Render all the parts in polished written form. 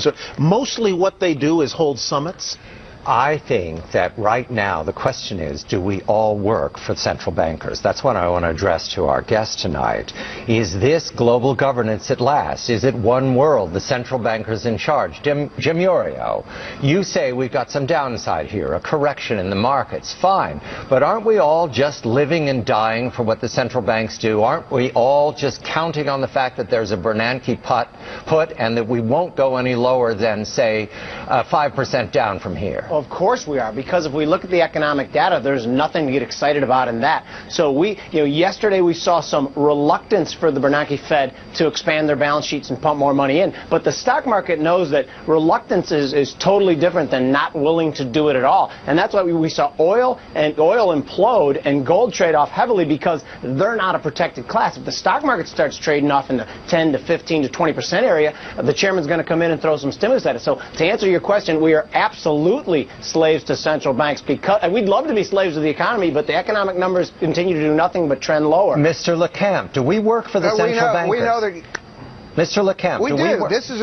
So mostly what they do is hold summits? I think that right now the question is, do we all work for central bankers? That's what I want to address to our guest tonight. Is this global governance at last? Is it one world, the central bankers in charge? Jim Iorio, you say we've got some downside here, a correction in the markets. Fine. But aren't we all just living and dying for what the central banks do? Aren't we all just counting on the fact that there's a Bernanke put and that we won't go any lower than, say, 5% down from here? Of course we are, because if we look at the economic data, there's nothing to get excited about in that. So yesterday we saw some reluctance for the Bernanke Fed to expand their balance sheets and pump more money in. But the stock market knows that reluctance is totally different than not willing to do it at all. And that's why we saw oil implode and gold trade off heavily, because they're not a protected class. If the stock market starts trading off in the 10 to 15 to 20% area, the chairman's going to come in and throw some stimulus at it. So to answer your question, we are absolutely slaves to central banks, because we'd love to be slaves of the economy, but the economic numbers continue to do nothing but trend lower. Mr. LeCamp, do we work for the central bankers? We know that. Mr. LeCamp, we do. This is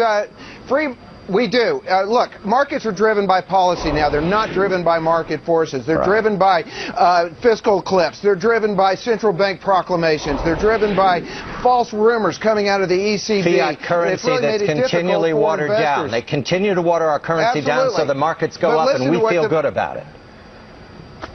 free. We do. Look, markets are driven by policy now. They're not driven by market forces. They're driven by fiscal cliffs. They're driven by central bank proclamations. They're driven by false rumors coming out of the ECB. Fiat currency really that's continually watered down. They continue to water our currency down so the markets go up and we feel good about it.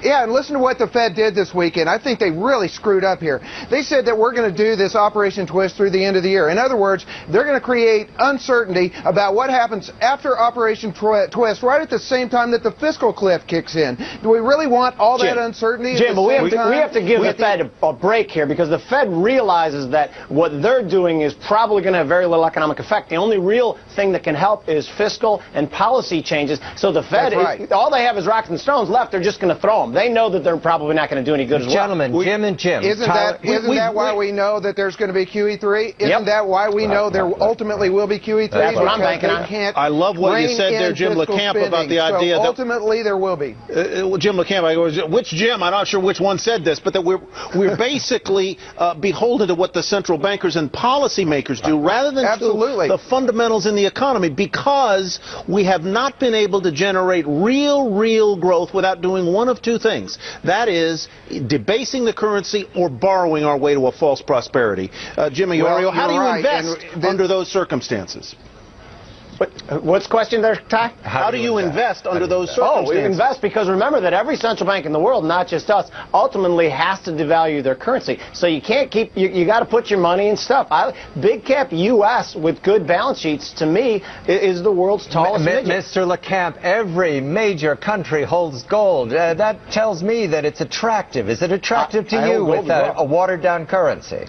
Yeah, and listen to what the Fed did this weekend. I think they really screwed up here. They said that we're going to do this Operation Twist through the end of the year. In other words, they're going to create uncertainty about what happens after Operation Twist, right at the same time that the fiscal cliff kicks in. Do we really want all that uncertainty? Jim, but we have to give the Fed a break here, because the Fed realizes that what they're doing is probably going to have very little economic effect. The only real thing that can help is fiscal and policy changes. So the Fed, all they have is rocks and stones left. They're just going to throw them. They know that they're probably not going to do any good as well. Gentlemen, Jim and Jim. Isn't that why we know that there's going to be QE3? Isn't that why we know there ultimately will be QE3? That's what I'm banking on. I love what you said there, Jim LeCamp, about the idea that ultimately there will be. Jim LeCamp, which Jim? I'm not sure which one said this, but that we're basically beholden to what the central bankers and policymakers do rather than to the fundamentals in the economy, because we have not been able to generate real growth without doing one of two things. That is debasing the currency or borrowing our way to a false prosperity. Jim Iorio, how do you invest under those circumstances? What's the question there, Ty? How do you invest under those circumstances? We invest because remember that every central bank in the world, not just us, ultimately has to devalue their currency. So you can't keep, you got to put your money in stuff. Big cap U.S. with good balance sheets, to me, is the world's tallest midget. Mr. LeCamp, every major country holds gold. That tells me that it's attractive. Is it attractive to you with a watered-down currency?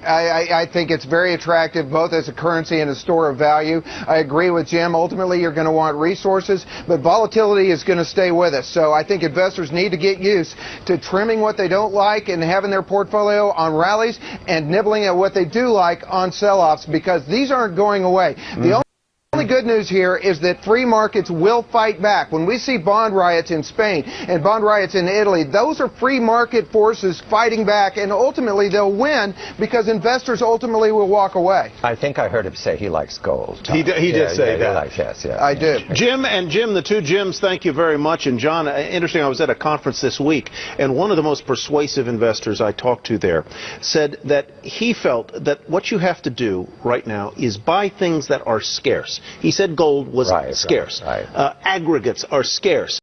I think it's very attractive, both as a currency and a store of value. I agree with Jim. Ultimately, you're going to want resources, but volatility is going to stay with us. So I think investors need to get used to trimming what they don't like and having their portfolio on rallies and nibbling at what they do like on sell-offs, because these aren't going away. The only good news here is that free markets will fight back. When we see bond riots in Spain and bond riots in Italy, those are free market forces fighting back, and ultimately they'll win because investors ultimately will walk away. I think I heard him say he likes gold. He did say that. Yes, I do. Jim, the two Jims, thank you very much. And John, interesting, I was at a conference this week, and one of the most persuasive investors I talked to there said that he felt that what you have to do right now is buy things that are scarce. He said gold was scarce. Aggregates are scarce.